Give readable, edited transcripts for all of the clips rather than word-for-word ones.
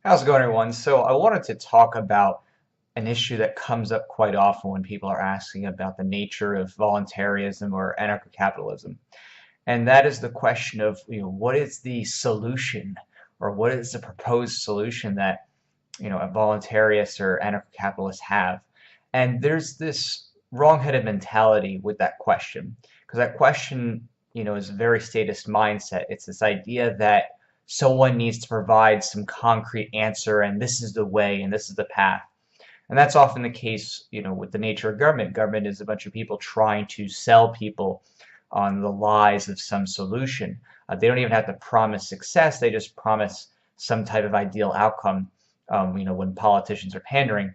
How's it going, everyone? So I wanted to talk about an issue that comes up quite often when people are asking about the nature of voluntarism or anarcho-capitalism, and that is the question of, what is the solution, or what is the proposed solution that, a voluntarist or anarcho-capitalist have? And there's this wrong-headed mentality with that question, because that question, is a very statist mindset. It's this idea that someone needs to provide some concrete answer, and this is the way, and this is the path. And that's often the case, with the nature of government. Government is a bunch of people trying to sell people on the lies of some solution. They don't even have to promise success. They just promise some type of ideal outcome. When politicians are pandering,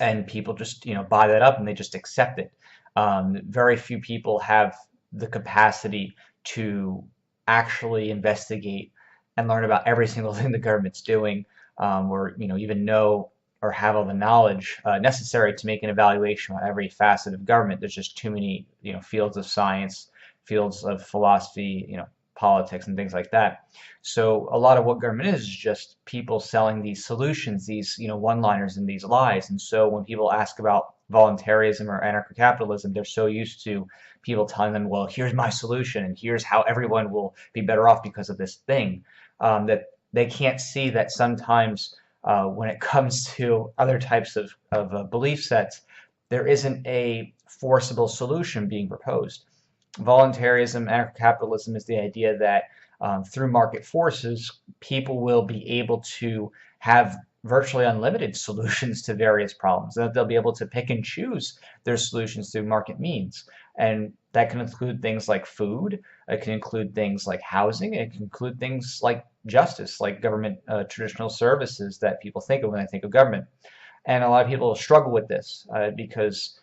and people just buy that up and they just accept it. Very few people have the capacity to actually investigate and learn about every single thing the government's doing, or even know or have all the knowledge necessary to make an evaluation on every facet of government. There's just too many fields of science, fields of philosophy, politics and things like that. So a lot of what government is just people selling these solutions, these one-liners and these lies. And so when people ask about voluntarism or anarcho-capitalism, they're so used to people telling them, well, here's my solution and here's how everyone will be better off because of this thing, that they can't see that sometimes when it comes to other types of belief sets, there isn't a forcible solution being proposed. Voluntarism, anarcho-capitalism is the idea that through market forces, people will be able to have virtually unlimited solutions to various problems, that they'll be able to pick and choose their solutions through market means. And that can include things like food, it can include things like housing, it can include things like justice, like government traditional services that people think of when they think of government. And a lot of people struggle with this because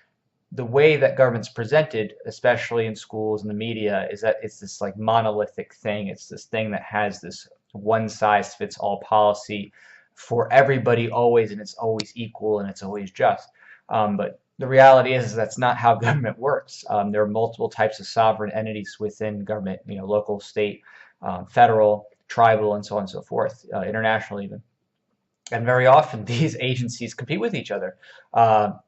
the way that government's presented, especially in schools and the media, is that it's this like monolithic thing. It's this thing that has this one size fits all policy for everybody always, and it's always equal and it's always just. But the reality is that's not how government works. There are multiple types of sovereign entities within government, local, state, federal, tribal, and so on and so forth, international even. And very often these agencies compete with each other.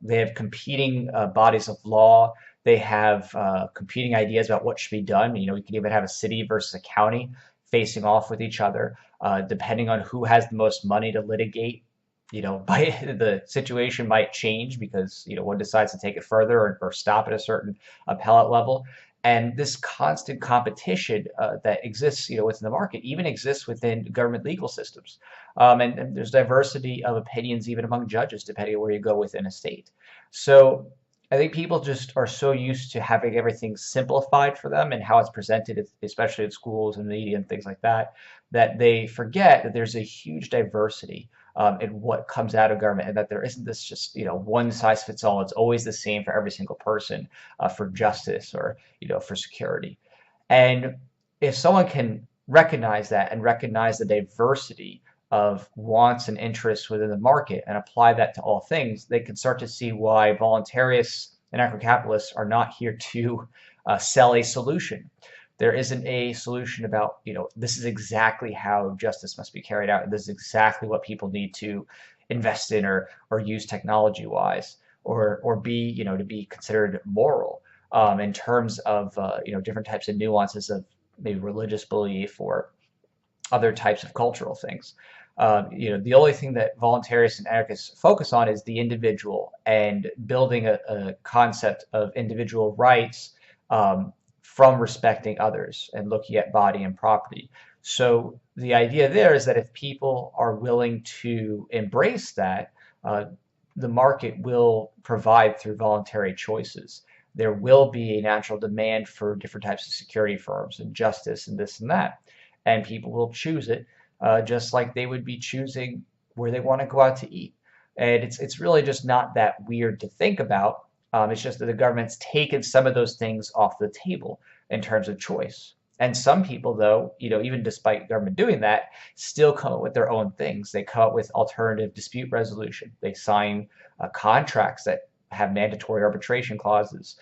They have competing bodies of law. They have competing ideas about what should be done. You can even have a city versus a county facing off with each other, depending on who has the most money to litigate. The situation might change because one decides to take it further or stop at a certain appellate level. And this constant competition that exists, within the market, even exists within government legal systems. And there's diversity of opinions even among judges, depending on where you go within a state. So I think people just are so used to having everything simplified for them and how it's presented, especially in schools and media and things like that, that they forget that there's a huge diversity in what comes out of government, and that there isn't this just one size fits all. It's always the same for every single person for justice or for security. And if someone can recognize that and recognize the diversity of wants and interests within the market and apply that to all things, they can start to see why voluntarists and anarcho-capitalists are not here to sell a solution. There isn't a solution about, this is exactly how justice must be carried out, and this is exactly what people need to invest in or use technology wise, or be, to be considered moral in terms of, different types of nuances of maybe religious belief or other types of cultural things. The only thing that voluntarists and anarchists focus on is the individual and building a concept of individual rights from respecting others and looking at body and property. So the idea there is that if people are willing to embrace that, the market will provide through voluntary choices. There will be a natural demand for different types of security firms and justice and this and that. And people will choose it just like they would be choosing where they want to go out to eat. And it's really just not that weird to think about. It's just that the government's taken some of those things off the table in terms of choice. And some people, though, even despite government doing that, still come up with their own things. They come up with alternative dispute resolution. They sign contracts that have mandatory arbitration clauses.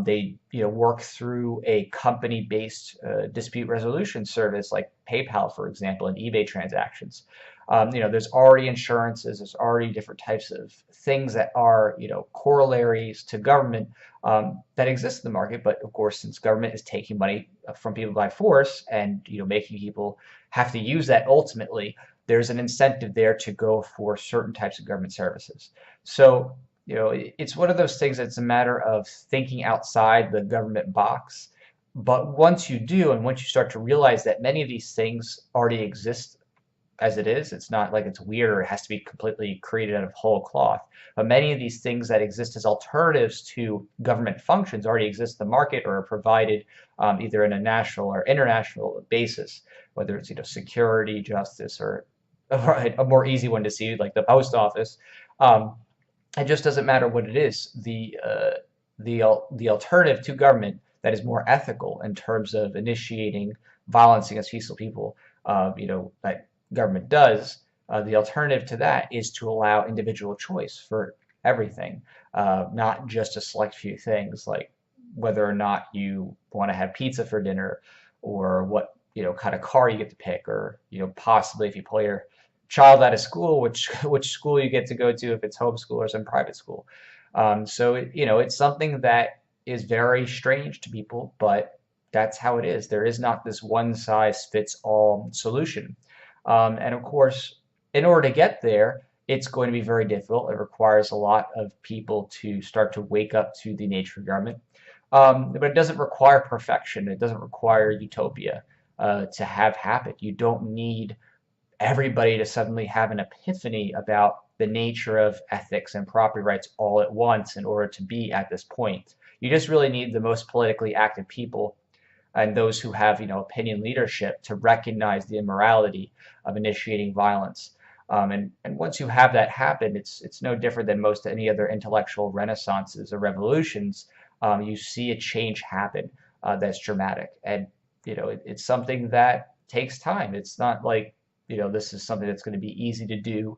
They work through a company-based dispute resolution service like PayPal, for example, and eBay transactions. There's already insurances, there's already different types of things that are, corollaries to government that exist in the market. But of course, since government is taking money from people by force and, making people have to use that ultimately, there's an incentive there to go for certain types of government services. So, it's one of those things that's a matter of thinking outside the government box. But once you do, and once you start to realize that many of these things already exist as it is. It's not like it's weird or it has to be completely created out of whole cloth. But many of these things that exist as alternatives to government functions already exist in the market or are provided either in a national or international basis, whether it's security, justice, or a more easy one to see like the post office. It just doesn't matter what it is. The alternative to government that is more ethical in terms of initiating violence against peaceful people, that government does, the alternative to that is to allow individual choice for everything, not just a select few things like whether or not you want to have pizza for dinner, or what kind of car you get to pick, or possibly if you pull your child out of school, which school you get to go to if it's homeschool or some private school. So it's something that is very strange to people, but that's how it is. There is not this one size fits all solution. And of course, in order to get there, it's going to be very difficult. It requires a lot of people to start to wake up to the nature of government. But it doesn't require perfection. It doesn't require utopia to have happen. You don't need everybody to suddenly have an epiphany about the nature of ethics and property rights all at once in order to be at this point. You just really need the most politically active people and those who have, opinion leadership to recognize the immorality of initiating violence. And once you have that happen, it's no different than most any other intellectual renaissances or revolutions. You see a change happen that's dramatic, and it's something that takes time. It's not like this is something that's going to be easy to do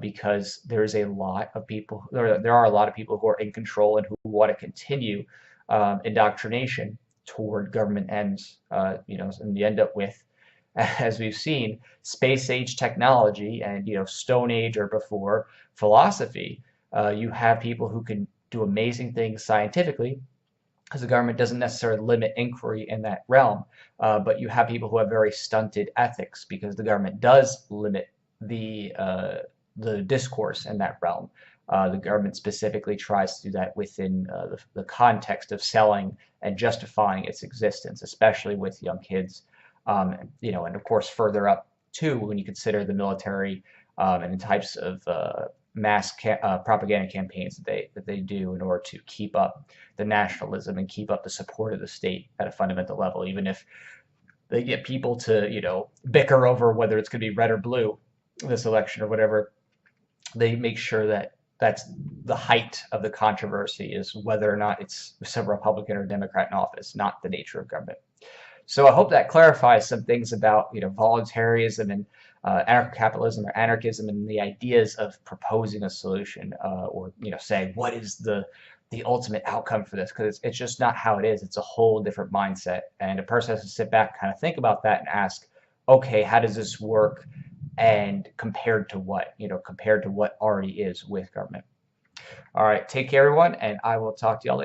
because there's a lot of people. There are a lot of people who are in control and who want to continue indoctrination toward government ends, and you end up with, as we've seen, space age technology and Stone Age or before philosophy. You have people who can do amazing things scientifically, because the government doesn't necessarily limit inquiry in that realm, but you have people who have very stunted ethics because the government does limit the discourse in that realm. The government specifically tries to do that within the context of selling and justifying its existence, especially with young kids. And of course further up too, when you consider the military and the types of mass propaganda campaigns that they do in order to keep up the nationalism and keep up the support of the state at a fundamental level, even if they get people to bicker over whether it's going to be red or blue this election or whatever. They make sure that that's the height of the controversy is whether or not it's a Republican or Democrat in office, not the nature of government. So I hope that clarifies some things about voluntarism and anarcho-capitalism or anarchism and the ideas of proposing a solution or saying what is the ultimate outcome for this, because it's just not how it is. It's a whole different mindset, and a person has to sit back, kind of think about that, and ask, okay, how does this work, and compared to what, compared to what already is with government. All right, take care, everyone, and I will talk to y'all later.